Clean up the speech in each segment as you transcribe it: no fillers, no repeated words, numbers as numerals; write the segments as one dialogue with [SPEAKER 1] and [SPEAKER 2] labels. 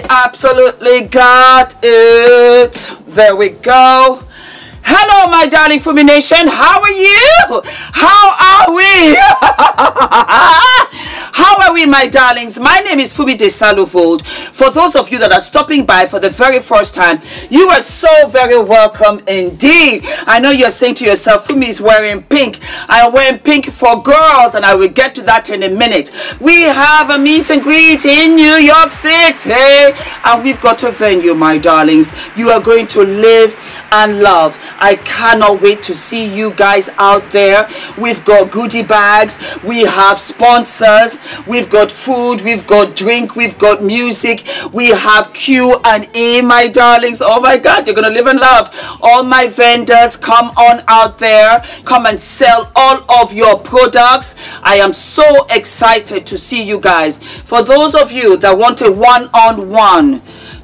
[SPEAKER 1] absolutely got it. There we go. Hello, my darling FUMINATION. How are you? How are we? How are we, my darlings? My name is Fumi Desalu-Vold. For those of you that are stopping by for the very first time, you are so very welcome indeed. I know you're saying to yourself, Fumi is wearing pink. I'm wearing pink for girls, and I will get to that in a minute. We have a meet and greet in New York City, and we've got a venue, my darlings. You are going to live and love. I cannot wait to see you guys out there. We've got goodie bags, we have sponsors, we've got food, we've got drink, we've got music, we have Q&A, my darlings. Oh my God, you're gonna live and love. All my vendors, come on out there, come and sell all of your products. I am so excited to see you guys. For those of you that want a one-on-one,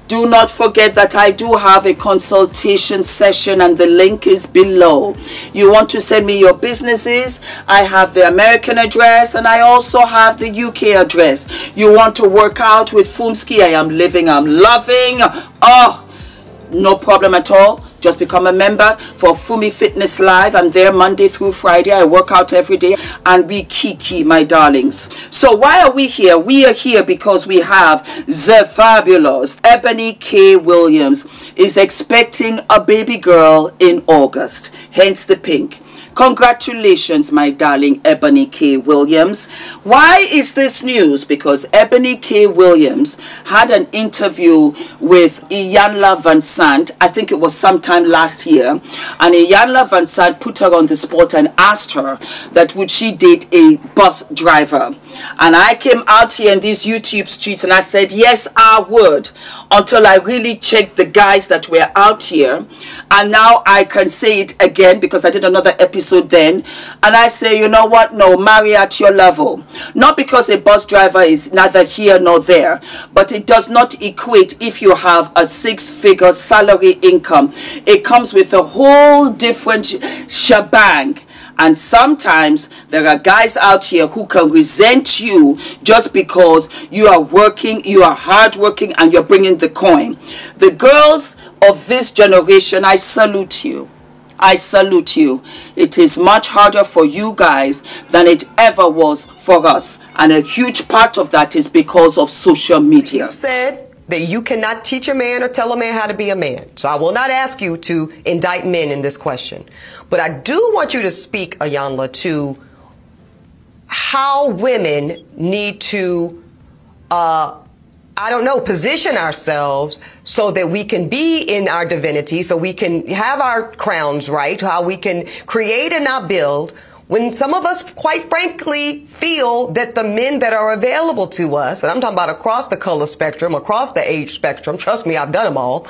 [SPEAKER 1] do not forget that I do have a consultation session, and the link is below. You want to send me your businesses? I have the American address, and I also have the UK address. You want to work out with Fumski? I am living, I'm loving. Oh, no problem at all. Just become a member for Fumi Fitness Live. I'm there Monday through Friday. I work out every day, and we kiki, my darlings. So why are we here? We are here because we have the fabulous Eboni K. Williams is expecting a baby girl in August, hence the pink. Congratulations, my darling Eboni K. Williams. Why is this news? Because Eboni K. Williams had an interview with Iyanla Van Sant. I think it was sometime last year. And Iyanla Van Sant put her on the spot and asked her that would she date a bus driver. And I came out here in these YouTube streets and I said, yes, I would. Until I really checked the guys that were out here. And now I can say it again because I did another episode then, and I say, you know what, no, marry at your level. Not because a bus driver is neither here nor there, but it does not equate if you have a six-figure salary income. It comes with a whole different shebang. And sometimes there are guys out here who can resent you just because you are working, you are hardworking, and you're bringing the coin. The girls of this generation, I salute you. I salute you. It is much harder for you guys than it ever was for us. And a huge part of that is because of social media.
[SPEAKER 2] You said that you cannot teach a man or tell a man how to be a man. So I will not ask you to indict men in this question. But I do want you to speak, Iyanla, to how women need to, I don't know, position ourselves so that we can be in our divinity, so we can have our crowns right, how we can create and not build, when some of us, quite frankly, feel that the men that are available to us, and I'm talking about across the color spectrum, across the age spectrum, trust me, I've done them all,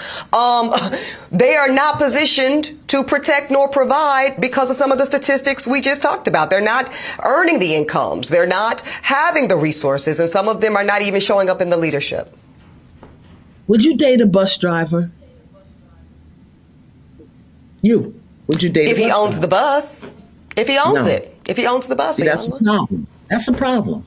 [SPEAKER 2] they are not positioned to protect nor provide because of some of the statistics we just talked about. They're not earning the incomes. They're not having the resources, and some of them are not even showing up in the leadership.
[SPEAKER 3] Would you date a bus driver? Would you date
[SPEAKER 2] if he owns the bus? If he owns it. If he owns the bus.
[SPEAKER 3] See, that's a problem. That's a problem.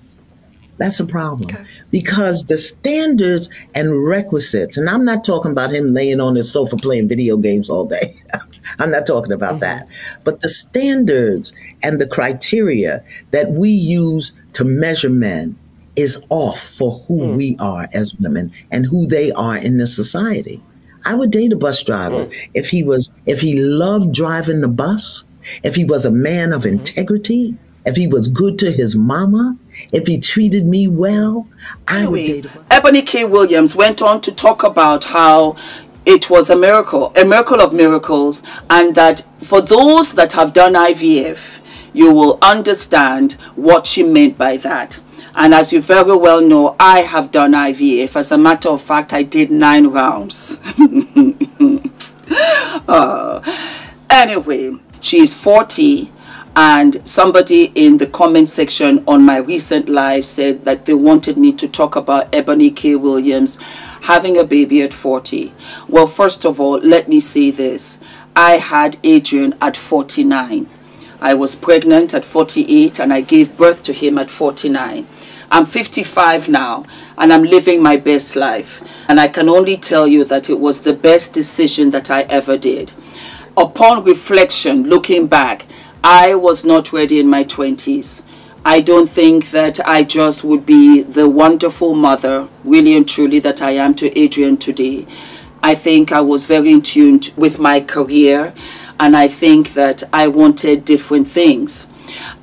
[SPEAKER 3] That's a problem. Okay. Because the standards and requisites, and I'm not talking about him laying on his sofa playing video games all day. I'm not talking about that. But the standards and the criteria that we use to measure men is off for who we are as women and who they are in this society. I would date a bus driver if he loved driving the bus, if he was a man of integrity, if he was good to his mama, if he treated me well.
[SPEAKER 1] Anyway, Eboni K. Williams went on to talk about how it was a miracle of miracles, and that for those that have done IVF, you will understand what she meant by that. And as you very well know, I have done IVF. As a matter of fact, I did 9 rounds. Anyway, she is 40, and somebody in the comment section on my recent live said that they wanted me to talk about Eboni K. Williams having a baby at 40. Well, first of all, let me say this. I had Adrian at 49. I was pregnant at 48, and I gave birth to him at 49. I'm 55 now, and I'm living my best life. And I can only tell you that it was the best decision that I ever did. Upon reflection, looking back, I was not ready in my 20s. I don't think that I just would be the wonderful mother, really and truly, that I am to Adrian today. I think I was very in tune with my career, and I think that I wanted different things.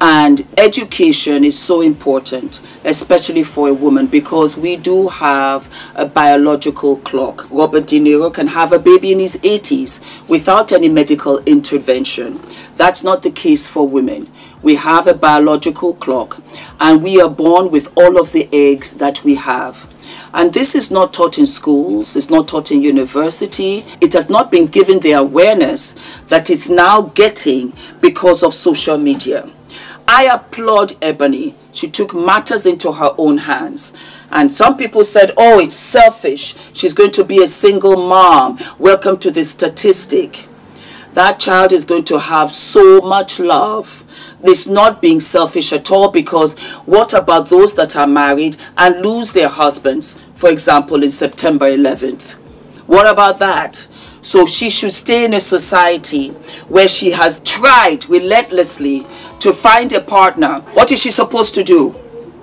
[SPEAKER 1] And education is so important, especially for a woman, because we do have a biological clock. Robert De Niro can have a baby in his 80s without any medical intervention. That's not the case for women. We have a biological clock, and we are born with all of the eggs that we have. And this is not taught in schools, it's not taught in university. It has not been given the awareness that it's now getting because of social media. I applaud Eboni. She took matters into her own hands. And some people said, oh, it's selfish. She's going to be a single mom. Welcome to the statistic. That child is going to have so much love. It's not being selfish at all, because what about those that are married and lose their husbands, for example, in September 11th? What about that? So she should stay in a society where she has tried relentlessly to find a partner. What is she supposed to do?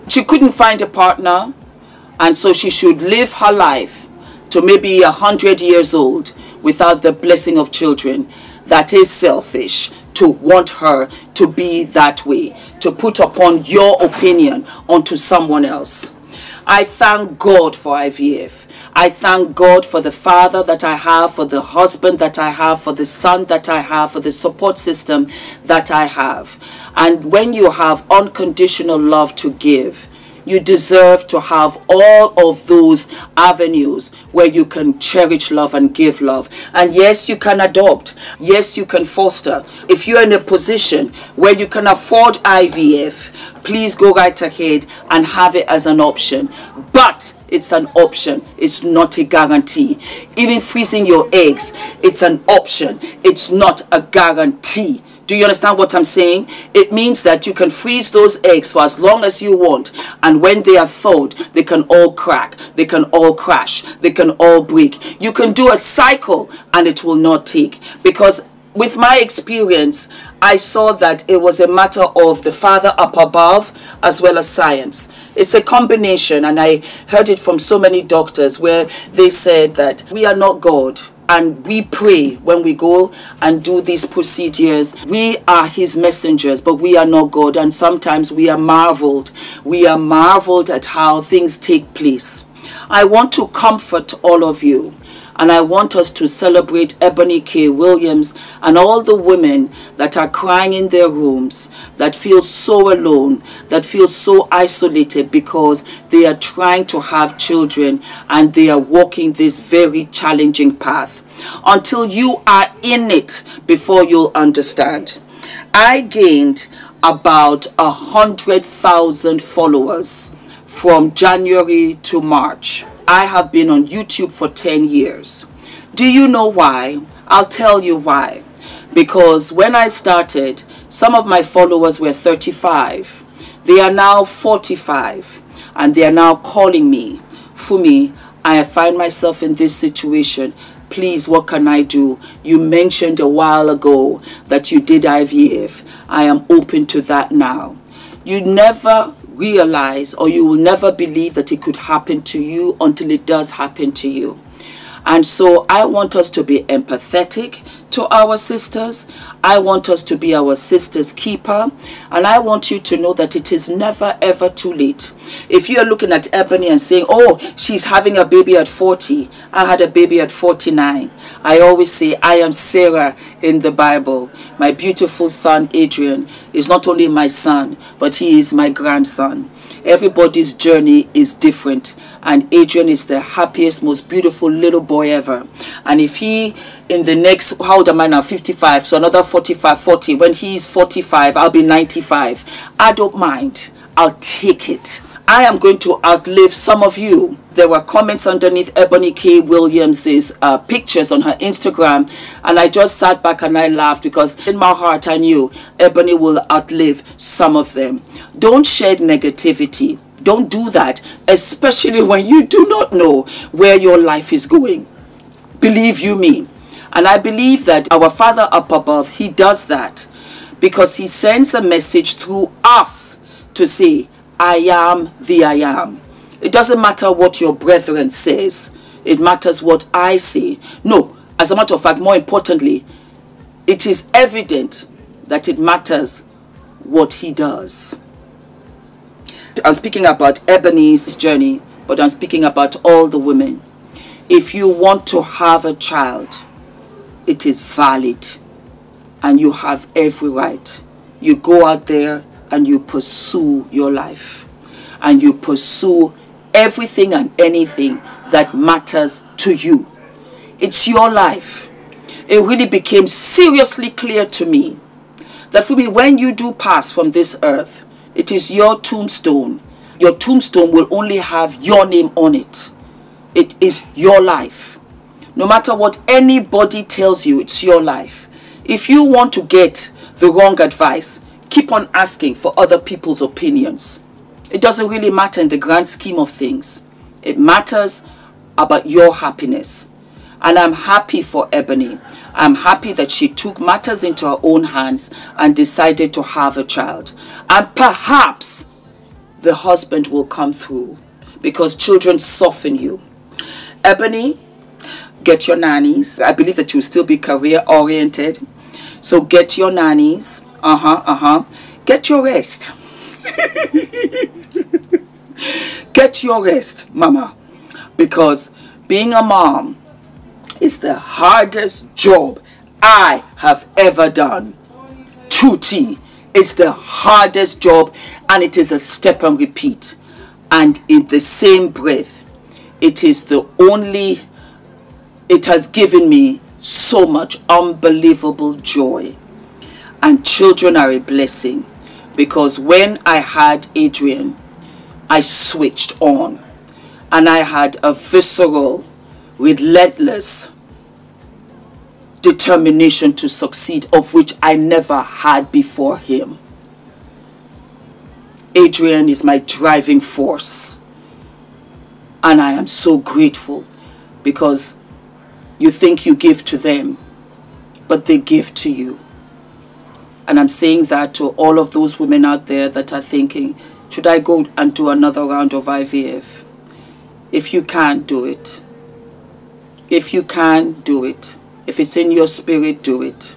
[SPEAKER 1] She couldn't find a partner, and so she should live her life to maybe 100 years old without the blessing of children. That is selfish to want her to be that way, to put upon your opinion onto someone else. I thank God for IVF. I thank God for the father that I have, for the husband that I have, for the son that I have, for the support system that I have. And when you have unconditional love to give, you deserve to have all of those avenues where you can cherish love and give love. And yes, you can adopt. Yes, you can foster. If you're in a position where you can afford IVF, please go right ahead and have it as an option. But it's an option. It's not a guarantee. Even freezing your eggs, it's an option. It's not a guarantee. Do you understand what I'm saying? It means that you can freeze those eggs for as long as you want, and when they are thawed, they can all crack, they can all crash, they can all break. You can do a cycle and it will not take, because with my experience, I saw that it was a matter of the Father up above as well as science. It's a combination, and I heard it from so many doctors where they said that we are not God. And we pray when we go and do these procedures. We are his messengers, but we are not God. And sometimes we are marveled. We are marveled at how things take place. I want to comfort all of you. And I want us to celebrate Eboni K. Williams and all the women that are crying in their rooms, that feel so alone, that feel so isolated because they are trying to have children and they are walking this very challenging path. Until you are in it, before you'll understand. I gained about 100,000 followers from January to March. I have been on YouTube for 10 years. Do you know why? I'll tell you why. Because when I started, some of my followers were 35. They are now 45. And they are now calling me, Fumi, I find myself in this situation. Please, what can I do? You mentioned a while ago that you did IVF. I am open to that now. You never realize, or you will never believe that it could happen to you until it does happen to you. And so I want us to be empathetic to our sisters. I want us to be our sister's keeper. And I want you to know that it is never ever too late. If you are looking at Eboni and saying, oh, she's having a baby at 40. I had a baby at 49. I always say, I am Sarah in the Bible. My beautiful son, Adrian, is not only my son, but he is my grandson. Everybody's journey is different, and Adrian is the happiest, most beautiful little boy ever. And if he, in the next, how old am I now, 55, so another 45, 40, when he's 45, I'll be 95. I don't mind. I'll take it. I am going to outlive some of you. There were comments underneath Eboni K. Williams's pictures on her Instagram, and I just sat back and I laughed because in my heart I knew Eboni will outlive some of them. Don't shed negativity. Don't do that, especially when you do not know where your life is going. Believe you me. And I believe that our Father up above, he does that because he sends a message through us to say, I am the I am. It doesn't matter what your brethren says. It matters what I say. No, as a matter of fact, more importantly, it is evident that it matters what he does. I'm speaking about Eboni's journey, but I'm speaking about all the women. If you want to have a child, it is valid and you have every right. You go out there and you pursue your life and you pursue everything and anything that matters to you. It's your life. It really became seriously clear to me that for me, when you do pass from this earth, it is your tombstone. Your tombstone will only have your name on it. It is your life. No matter what anybody tells you, it's your life. If you want to get the wrong advice, keep on asking for other people's opinions. It doesn't really matter in the grand scheme of things. It matters about your happiness. And I'm happy for Eboni. I'm happy that she took matters into her own hands and decided to have a child. And perhaps the husband will come through because children soften you. Eboni, get your nannies. I believe that you'll still be career oriented. So get your nannies. Get your rest. Get your rest, mama. Because being a mom is the hardest job I have ever done. True tea. It's the hardest job and it is a step and repeat. And in the same breath, it is the only, it has given me so much unbelievable joy. And children are a blessing because when I had Adrian, I switched on and I had a visceral, relentless determination to succeed, of which I never had before him. Adrian is my driving force. And I am so grateful because you think you give to them, but they give to you. And I'm saying that to all of those women out there that are thinking, should I go and do another round of IVF? If you can't do it. If you can, do it. If it's in your spirit, do it.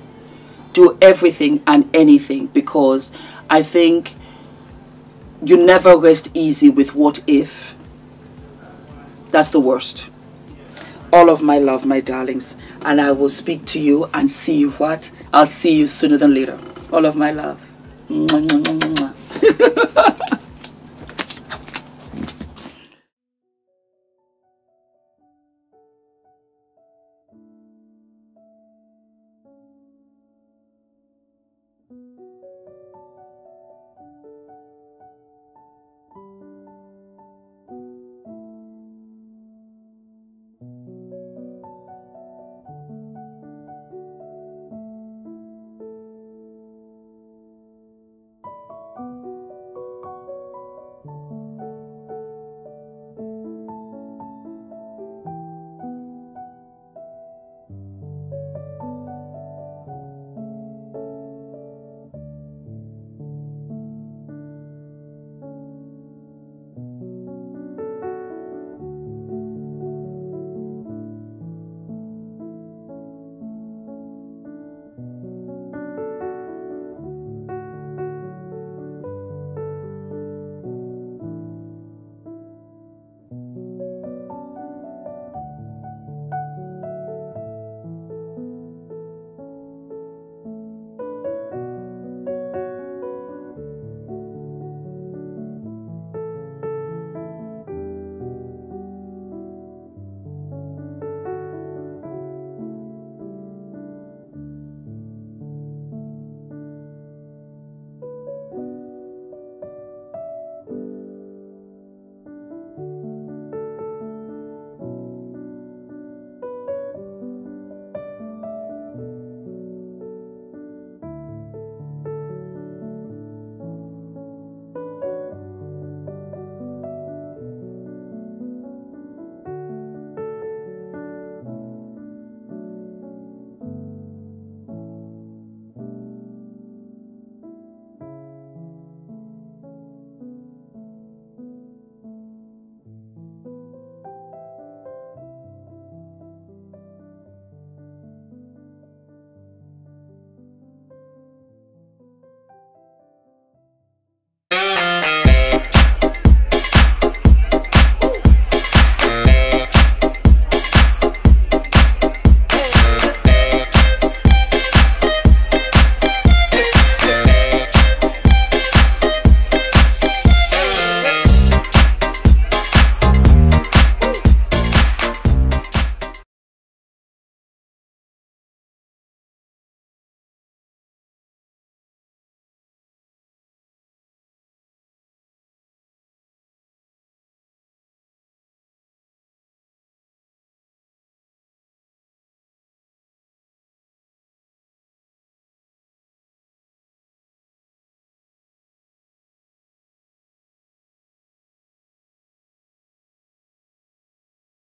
[SPEAKER 1] Do everything and anything because I think you never rest easy with what if. That's the worst. All of my love, my darlings. And I will speak to you and see you what? I'll see you sooner than later. All of my love. Mwah, mwah, mwah, mwah.